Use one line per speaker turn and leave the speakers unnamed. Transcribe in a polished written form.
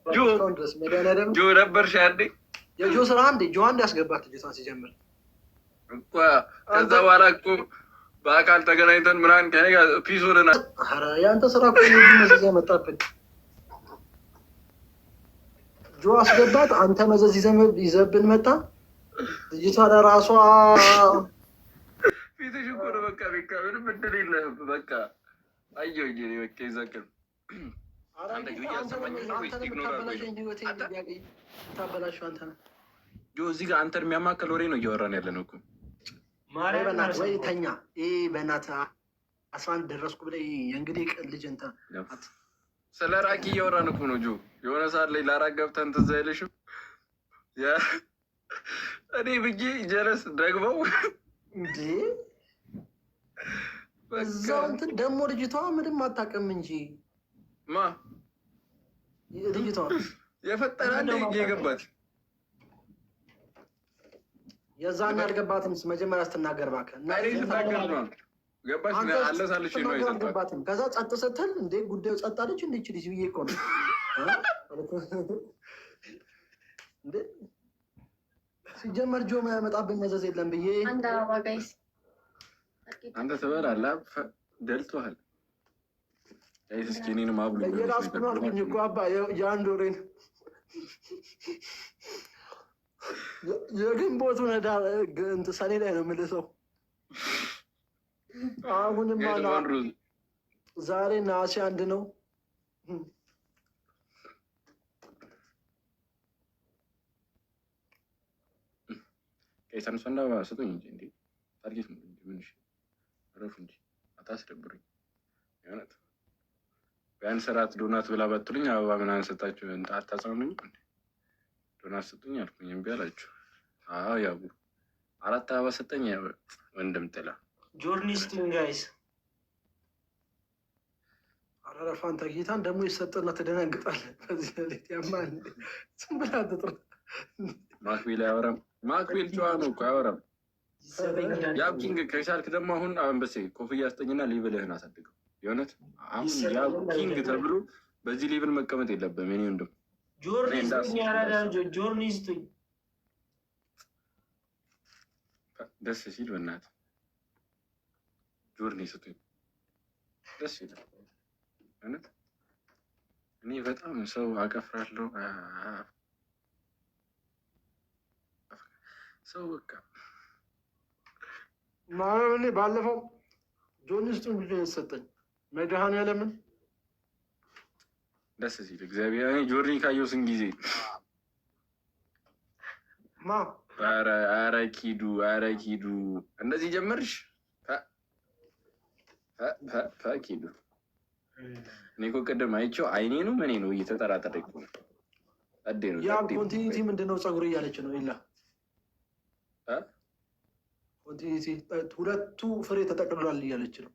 ጆ ነበር ሻንዴ
የጆ ስራ አንዴ ጆ አንድ ያስገባት ልጅቷን ሲጀምር
እኮ ከዛ በኋላ እኮ በአካል ተገናኝተን ምናምን ከኔ ጋር ፒስ ሆነናል።
ኧረ የአንተ ስራ እኮ መዘዝ ያመጣብን። ጆ አስገባት፣ አንተ መዘዝ ይዘብን መጣ። ልጅቷ ለራሷ
ፊትሽ እኮ ነው በቃ ቤካ ምንም እድል የለህም። በቃ አየሁ እንጂ በቃ ይዘቅም እዚህ ጋር አንተን የሚያማክል ወሬ ነው እያወራን ያለ ነው እኮ
ወይ ተኛ። ይሄ በእናትህ 11 ደረስኩ ብለህ የእንግዲህ ልጅ እንትን
ስለ ራቂ እያወራን እኮ ነው። ጆ የሆነ ሰዓት ላይ ላራቅ ገብተን ትዝ አይልሽም? እኔ ብዬ ጀለስ ደግመው
እንዴ እዛው እንትን ደግሞ ልጅቷ ምንም አታውቅም እንጂ
ማ
ልጅቷ
የፈጠረ አንድ የገባት
የዛን ያልገባትም መጀመሪያ ስትናገር እባክህ
ገባች አለሳለች
አልገባትም። ከዛ ጸጥ ስትል እንዴ ጉዳዩ ጸጥ አለች እንደ ይችል ብዬ እኮ ነው እንዴ ሲጀመር ጆ ያመጣብን መዘዝ የለም ብዬ
አንተ ትበላለህ ደልቶሃል። እስኪ እኔንም አብሉኝ
የራስኩን አልኩኝ እኮ አባ የአንድ ወሬን የግንቦቱን እንትን ሰኔ ላይ ነው የምልሰው። አሁንም ዛሬ ነሐሴ 1 ነው።
ቀይሰን ሰንዳ ስጡኝ እንጂ እንዴ ታርጌት ነው እንጂ ምንሽ ረፉ እንጂ አታስደብሩኝ። የእውነት ቢያንስ እራት ዶናት ብላ በትሉኝ አበባ ምናምን ሰጣችሁ አታጽናኑኝ። ዶናት ስጡኝ አልኩኝ እምቢ አላችሁ። አዎ ያው 4 አበባ ሰጠኝ ወንድም ጥላ
ጆርኒስቲን ጋይስ አረፋን ተጌታን ደግሞ ይሰጥና ትደነግጣለህ። በዚህ ሌት ያማል ዝም ብላ ትጥራ
ማክቤል አያወራም። ማክቤል ጨዋ ነው እኮ አያወራም። ያው ኪንግ ከቻልክ ደግሞ አሁን አንበሴ ኮፍያ ስጠኝና ሌቭልህን አሳድገው። የእውነት አሁን ያው ኪንግ ተብሎ በዚህ ሌቭል መቀመጥ የለብህም። እኔ ወንድም
ጆርኒስቱኝ
ደስ ሲል በእናትህ ጆርኒ ስጡኝ ደስ ይላል። እውነት እኔ በጣም ሰው አቀፍራለሁ። ሰው በቃ
ማለምን ባለፈው ጆርኒስቱን ብቻ የተሰጠኝ መድኃኒዓለምን
ደስ ሲል እግዚአብሔር። እኔ ጆርኒ ካየሁ ስንት ጊዜ ኧረ ኪዱ እንደዚህ ጀመርሽ ኪዱ። እኔ እኮ ቅድም አይቼው አይኔ ነው ምን ነው እየተጠራጠረ እኮ ነው። አዴ ነው
ያ ኮንቲኒቲ ምንድነው ፀጉር እያለች ነው ይላ ኮንቲኒቲ ሁለቱ ፍሬ ተጠቅልሏል እያለች ነው።